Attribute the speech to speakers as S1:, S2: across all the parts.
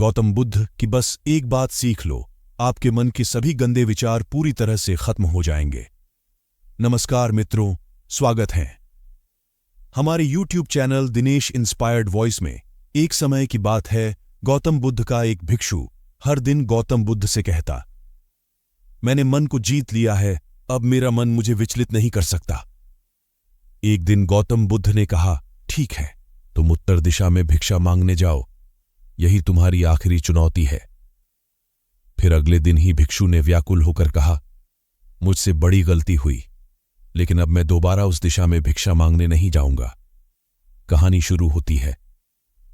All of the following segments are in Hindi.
S1: गौतम बुद्ध की बस एक बात सीख लो, आपके मन के सभी गंदे विचार पूरी तरह से खत्म हो जाएंगे। नमस्कार मित्रों, स्वागत है हमारे YouTube channel Dinesh inspired voice में। एक समय की बात है, गौतम बुद्ध का एक भिक्षु हर दिन गौतम बुद्ध से कहता, मैंने मन को जीत लिया है, अब मेरा मन मुझे विचलित नहीं कर सकता। एक दिन गौतम बुद्ध ने कहा, ठीक है, तुम उत्तर दिशा में भिक्षा मांगने जाओ, यही तुम्हारी आखिरी चुनौती है। फिर अगले दिन ही भिक्षु ने व्याकुल होकर कहा, मुझसे बड़ी गलती हुई, लेकिन अब मैं दोबारा उस दिशा में भिक्षा मांगने नहीं जाऊंगा। कहानी शुरू होती है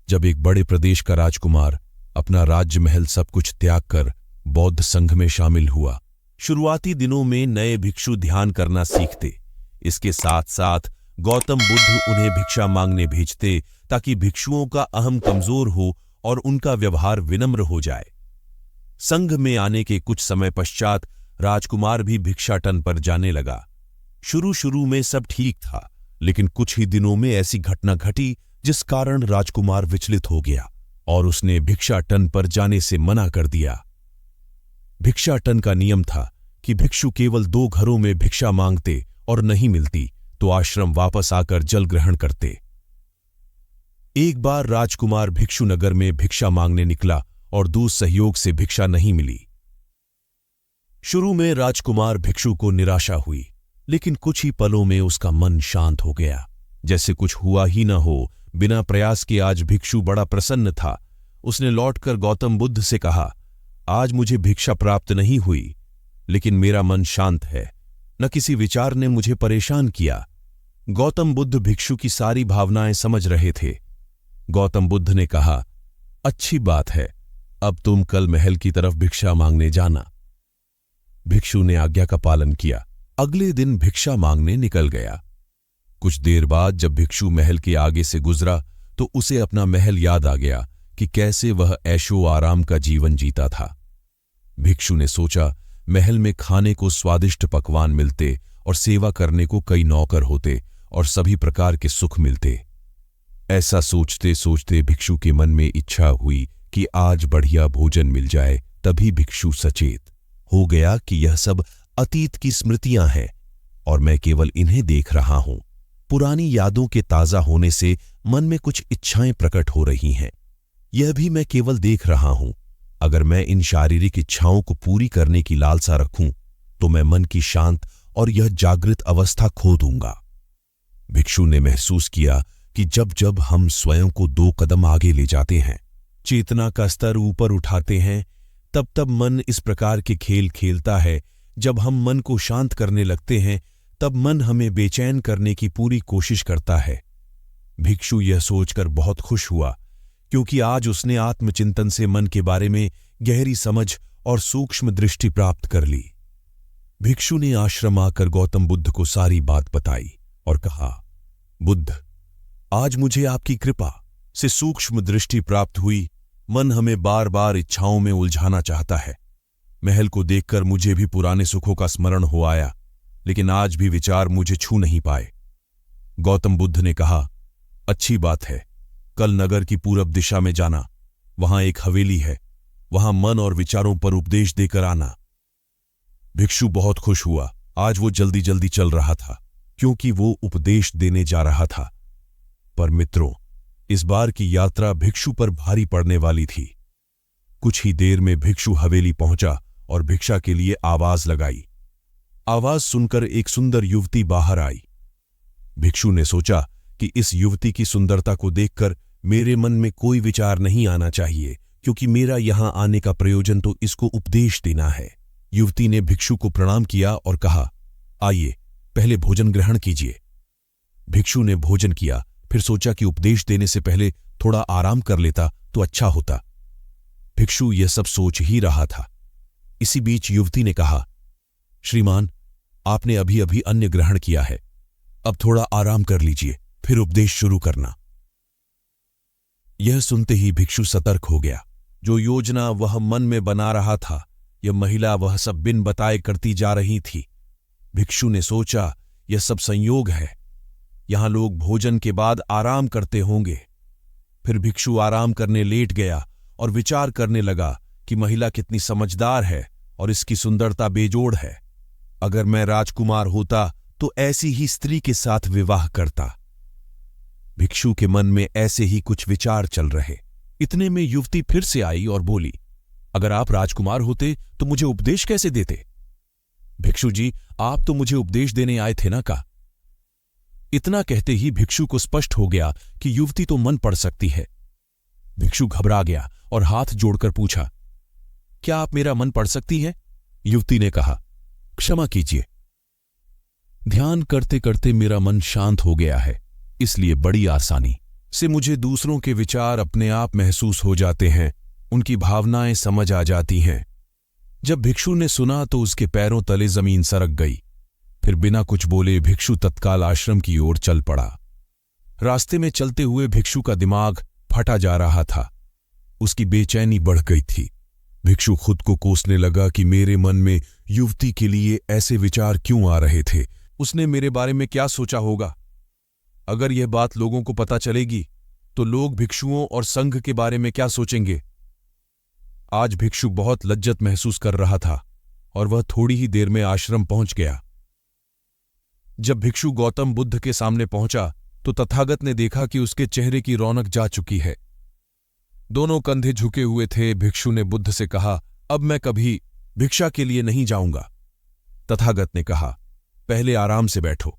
S1: जब एक बड़े प्रदेश का राजकुमार अपना राज्य महल सब कुछ त्याग कर बौद्ध संघ में शामिल हुआ। शुरुआती दिनों में नए भिक्षु ध्यान करना सीखते, इसके साथ साथ गौतम बुद्ध उन्हें भिक्षा मांगने भेजते ताकि भिक्षुओं का अहम कमजोर हो और उनका व्यवहार विनम्र हो जाए। संघ में आने के कुछ समय पश्चात राजकुमार भी भिक्षाटन पर जाने लगा। शुरू में सब ठीक था, लेकिन कुछ ही दिनों में ऐसी घटना घटी जिस कारण राजकुमार विचलित हो गया और उसने भिक्षाटन पर जाने से मना कर दिया। भिक्षाटन का नियम था कि भिक्षु केवल 2 घरों में भिक्षा मांगते और नहीं मिलती तो आश्रम वापस आकर जल ग्रहण करते। एक बार राजकुमार भिक्षु नगर में भिक्षा मांगने निकला और दूर सहयोग से भिक्षा नहीं मिली। शुरू में राजकुमार भिक्षु को निराशा हुई, लेकिन कुछ ही पलों में उसका मन शांत हो गया, जैसे कुछ हुआ ही न हो। बिना प्रयास के आज भिक्षु बड़ा प्रसन्न था। उसने लौटकर गौतम बुद्ध से कहा, आज मुझे भिक्षा प्राप्त नहीं हुई, लेकिन मेरा मन शांत है, न किसी विचार ने मुझे परेशान किया। गौतम बुद्ध भिक्षु की सारी भावनाएं समझ रहे थे। गौतम बुद्ध ने कहा, अच्छी बात है, अब तुम कल महल की तरफ भिक्षा मांगने जाना। भिक्षु ने आज्ञा का पालन किया। अगले दिन भिक्षा मांगने निकल गया। कुछ देर बाद जब भिक्षु महल के आगे से गुजरा तो उसे अपना महल याद आ गया कि कैसे वह ऐशो आराम का जीवन जीता था। भिक्षु ने सोचा, महल में खाने को स्वादिष्ट पकवान मिलते और सेवा करने को कई नौकर होते और सभी प्रकार के सुख मिलते। ऐसा सोचते सोचते भिक्षु के मन में इच्छा हुई कि आज बढ़िया भोजन मिल जाए। तभी भिक्षु सचेत हो गया कि यह सब अतीत की स्मृतियां हैं और मैं केवल इन्हें देख रहा हूं। पुरानी यादों के ताजा होने से मन में कुछ इच्छाएं प्रकट हो रही हैं। यह भी मैं केवल देख रहा हूं। अगर मैं इन शारीरिक इच्छाओं को पूरी करने की लालसा रखूं तो मैं मन की शांत और यह जागृत अवस्था खो दूंगा। भिक्षु ने महसूस किया कि जब जब हम स्वयं को 2 कदम आगे ले जाते हैं, चेतना का स्तर ऊपर उठाते हैं, तब तब मन इस प्रकार के खेल खेलता है। जब हम मन को शांत करने लगते हैं तब मन हमें बेचैन करने की पूरी कोशिश करता है। भिक्षु यह सोचकर बहुत खुश हुआ, क्योंकि आज उसने आत्मचिंतन से मन के बारे में गहरी समझ और सूक्ष्म दृष्टि प्राप्त कर ली। भिक्षु ने आश्रम आकर गौतम बुद्ध को सारी बात बताई और कहा, बुद्ध, आज मुझे आपकी कृपा से सूक्ष्म दृष्टि प्राप्त हुई। मन हमें बार बार इच्छाओं में उलझाना चाहता है। महल को देखकर मुझे भी पुराने सुखों का स्मरण हो आया, लेकिन आज भी विचार मुझे छू नहीं पाए। गौतम बुद्ध ने कहा, अच्छी बात है, कल नगर की पूरब दिशा में जाना, वहां एक हवेली है, वहां मन और विचारों पर उपदेश देकर आना। भिक्षु बहुत खुश हुआ। आज वो जल्दी जल्दी चल रहा था, क्योंकि वो उपदेश देने जा रहा था। पर मित्रों, इस बार की यात्रा भिक्षु पर भारी पड़ने वाली थी। कुछ ही देर में भिक्षु हवेली पहुंचा और भिक्षा के लिए आवाज लगाई। आवाज सुनकर एक सुंदर युवती बाहर आई। भिक्षु ने सोचा कि इस युवती की सुंदरता को देखकर मेरे मन में कोई विचार नहीं आना चाहिए, क्योंकि मेरा यहां आने का प्रयोजन तो इसको उपदेश देना है। युवती ने भिक्षु को प्रणाम किया और कहा, आइए, पहले भोजन ग्रहण कीजिए। भिक्षु ने भोजन किया, फिर सोचा कि उपदेश देने से पहले थोड़ा आराम कर लेता तो अच्छा होता। भिक्षु यह सब सोच ही रहा था। इसी बीच युवती ने कहा, श्रीमान, आपने अभी अभी अन्न ग्रहण किया है, अब थोड़ा आराम कर लीजिए, फिर उपदेश शुरू करना। यह सुनते ही भिक्षु सतर्क हो गया। जो योजना वह मन में बना रहा था, यह महिला वह सब बिन बताए करती जा रही थी। भिक्षु ने सोचा, यह सब संयोग है, यहां लोग भोजन के बाद आराम करते होंगे। फिर भिक्षु आराम करने लेट गया और विचार करने लगा कि महिला कितनी समझदार है और इसकी सुंदरता बेजोड़ है। अगर मैं राजकुमार होता तो ऐसी ही स्त्री के साथ विवाह करता। भिक्षु के मन में ऐसे ही कुछ विचार चल रहे। इतने में युवती फिर से आई और बोली, अगर आप राजकुमार होते तो मुझे उपदेश कैसे देते? भिक्षु जी, आप तो मुझे उपदेश देने आए थे ना का। इतना कहते ही भिक्षु को स्पष्ट हो गया कि युवती तो मन पढ़ सकती है। भिक्षु घबरा गया और हाथ जोड़कर पूछा, क्या आप मेरा मन पढ़ सकती हैं? युवती ने कहा, क्षमा कीजिए, ध्यान करते करते मेरा मन शांत हो गया है, इसलिए बड़ी आसानी से मुझे दूसरों के विचार अपने आप महसूस हो जाते हैं, उनकी भावनाएं समझ आ जाती हैं। जब भिक्षु ने सुना तो उसके पैरों तले जमीन सरक गई। फिर बिना कुछ बोले भिक्षु तत्काल आश्रम की ओर चल पड़ा। रास्ते में चलते हुए भिक्षु का दिमाग फटा जा रहा था। उसकी बेचैनी बढ़ गई थी। भिक्षु खुद को कोसने लगा कि मेरे मन में युवती के लिए ऐसे विचार क्यों आ रहे थे। उसने मेरे बारे में क्या सोचा होगा? अगर यह बात लोगों को पता चलेगी तो लोग भिक्षुओं और संघ के बारे में क्या सोचेंगे? आज भिक्षु बहुत लज्जत महसूस कर रहा था और वह थोड़ी ही देर में आश्रम पहुंच गया। जब भिक्षु गौतम बुद्ध के सामने पहुंचा तो तथागत ने देखा कि उसके चेहरे की रौनक जा चुकी है। दोनों कंधे झुके हुए थे। भिक्षु ने बुद्ध से कहा, अब मैं कभी भिक्षा के लिए नहीं जाऊंगा। तथागत ने कहा, पहले आराम से बैठो,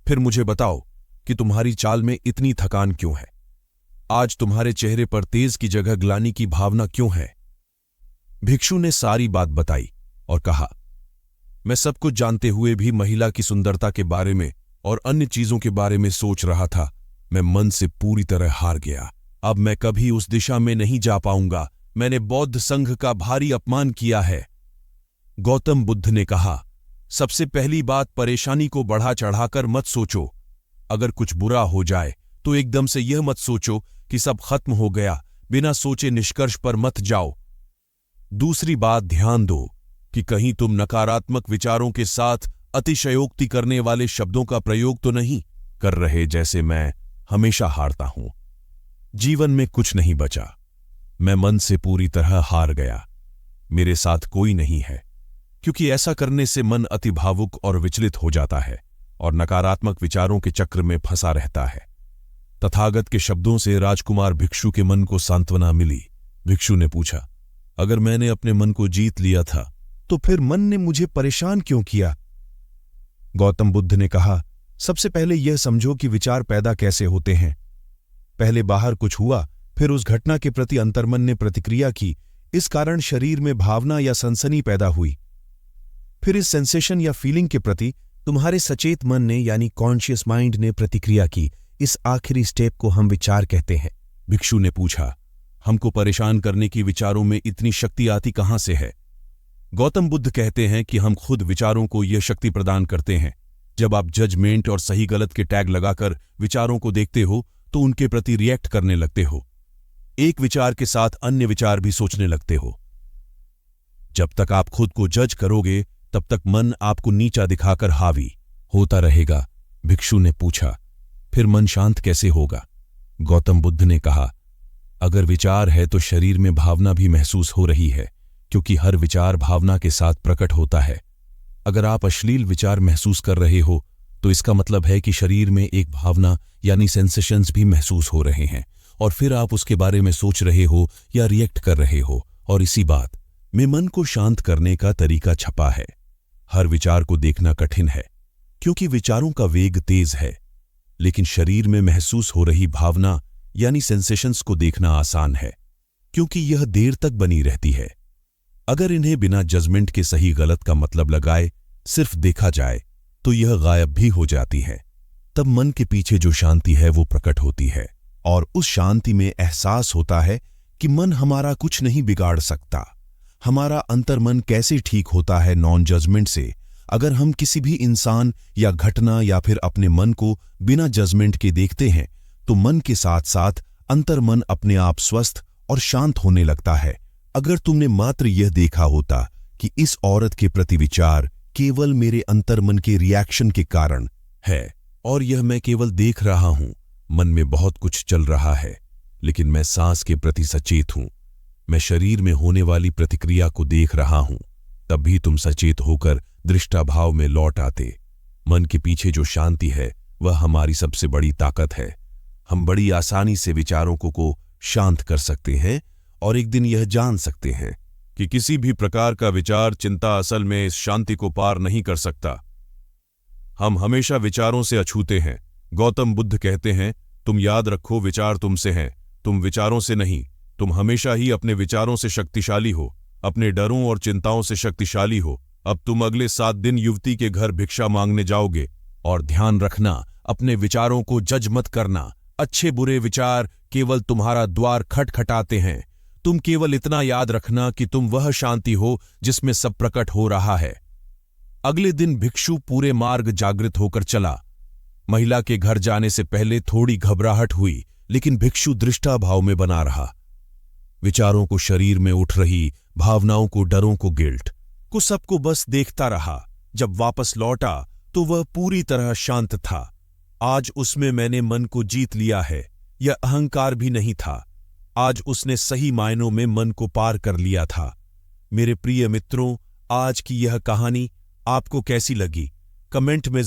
S1: फिर मुझे बताओ कि तुम्हारी चाल में इतनी थकान क्यों है? आज तुम्हारे चेहरे पर तेज की जगह ग्लानि की भावना क्यों है? भिक्षु ने सारी बात बताई और कहा, मैं सब कुछ जानते हुए भी महिला की सुंदरता के बारे में और अन्य चीजों के बारे में सोच रहा था। मैं मन से पूरी तरह हार गया। अब मैं कभी उस दिशा में नहीं जा पाऊंगा। मैंने बौद्ध संघ का भारी अपमान किया है। गौतम बुद्ध ने कहा, सबसे पहली बात, परेशानी को बढ़ा चढ़ाकर मत सोचो। अगर कुछ बुरा हो जाए तो एकदम से यह मत सोचो कि सब खत्म हो गया। बिना सोचे निष्कर्ष पर मत जाओ। दूसरी बात, ध्यान दो कि कहीं तुम नकारात्मक विचारों के साथ अतिशयोक्ति करने वाले शब्दों का प्रयोग तो नहीं कर रहे, जैसे मैं हमेशा हारता हूं। जीवन में कुछ नहीं बचा। मैं मन से पूरी तरह हार गया। मेरे साथ कोई नहीं है, क्योंकि ऐसा करने से मन अति भावुक और विचलित हो जाता है और नकारात्मक विचारों के चक्र में फंसा रहता है। तथागत के शब्दों से राजकुमार भिक्षु के मन को सांत्वना मिली। भिक्षु ने पूछा, अगर मैंने अपने मन को जीत लिया था तो फिर मन ने मुझे परेशान क्यों किया? गौतम बुद्ध ने कहा, सबसे पहले यह समझो कि विचार पैदा कैसे होते हैं। पहले बाहर कुछ हुआ, फिर उस घटना के प्रति अंतर्मन ने प्रतिक्रिया की। इस कारण शरीर में भावना या सनसनी पैदा हुई। फिर इस सेंसेशन या फीलिंग के प्रति तुम्हारे सचेत मन ने यानी कॉन्शियस माइंड ने प्रतिक्रिया की। इस आखिरी स्टेप को हम विचार कहते हैं। भिक्षु ने पूछा, हमको परेशान करने की विचारों में इतनी शक्ति आती कहां से है? गौतम बुद्ध कहते हैं कि हम खुद विचारों को यह शक्ति प्रदान करते हैं। जब आप जजमेंट और सही गलत के टैग लगाकर विचारों को देखते हो तो उनके प्रति रिएक्ट करने लगते हो। एक विचार के साथ अन्य विचार भी सोचने लगते हो। जब तक आप खुद को जज करोगे तब तक मन आपको नीचा दिखाकर हावी होता रहेगा। भिक्षु ने पूछा, फिर मन शांत कैसे होगा? गौतम बुद्ध ने कहा, अगर विचार है तो शरीर में भावना भी महसूस हो रही है, क्योंकि हर विचार भावना के साथ प्रकट होता है। अगर आप अश्लील विचार महसूस कर रहे हो तो इसका मतलब है कि शरीर में एक भावना यानी सेंसेशंस भी महसूस हो रहे हैं और फिर आप उसके बारे में सोच रहे हो या रिएक्ट कर रहे हो। और इसी बात में मन को शांत करने का तरीका छपा है। हर विचार को देखना कठिन है क्योंकि विचारों का वेग तेज है, लेकिन शरीर में महसूस हो रही भावना यानी सेंसेशंस को देखना आसान है क्योंकि यह देर तक बनी रहती है। अगर इन्हें बिना जजमेंट के सही गलत का मतलब लगाए सिर्फ देखा जाए तो यह गायब भी हो जाती है। तब मन के पीछे जो शांति है वो प्रकट होती है और उस शांति में एहसास होता है कि मन हमारा कुछ नहीं बिगाड़ सकता। हमारा अंतर्मन कैसे ठीक होता है नॉन जजमेंट से। अगर हम किसी भी इंसान या घटना या फिर अपने मन को बिना जजमेंट के देखते हैं तो मन के साथ साथ अंतर्मन अपने आप स्वस्थ और शांत होने लगता है। अगर तुमने मात्र यह देखा होता कि इस औरत के प्रति विचार केवल मेरे अंतर्मन के रिएक्शन के कारण है और यह मैं केवल देख रहा हूं, मन में बहुत कुछ चल रहा है लेकिन मैं सांस के प्रति सचेत हूं, मैं शरीर में होने वाली प्रतिक्रिया को देख रहा हूं। तब भी तुम सचेत होकर दृष्टाभाव में लौट आते। मन के पीछे जो शांति है वह हमारी सबसे बड़ी ताकत है। हम बड़ी आसानी से विचारों को शांत कर सकते हैं और एक दिन यह जान सकते हैं कि किसी भी प्रकार का विचार चिंता असल में इस शांति को पार नहीं कर सकता। हम हमेशा विचारों से अछूते हैं। गौतम बुद्ध कहते हैं, तुम याद रखो विचार तुमसे हैं, तुम विचारों से नहीं। तुम हमेशा ही अपने विचारों से शक्तिशाली हो, अपने डरों और चिंताओं से शक्तिशाली हो। अब तुम अगले 7 दिन युवती के घर भिक्षा मांगने जाओगे। और ध्यान रखना, अपने विचारों को जज मत करना। अच्छे बुरे विचार केवल तुम्हारा द्वार खटखटाते हैं। तुम केवल इतना याद रखना कि तुम वह शांति हो जिसमें सब प्रकट हो रहा है। अगले दिन भिक्षु पूरे मार्ग जागृत होकर चला। महिला के घर जाने से पहले थोड़ी घबराहट हुई, लेकिन भिक्षु दृष्टाभाव में बना रहा। विचारों को, शरीर में उठ रही भावनाओं को, डरों को, गिल्ट को, सबको बस देखता रहा। जब वापस लौटा तो वह पूरी तरह शांत था। आज उसमें मैंने मन को जीत लिया है, यह अहंकार भी नहीं था। आज उसने सही मायनों में मन को पार कर लिया था। मेरे प्रिय मित्रों, आज की यह कहानी आपको कैसी लगी? कमेंट में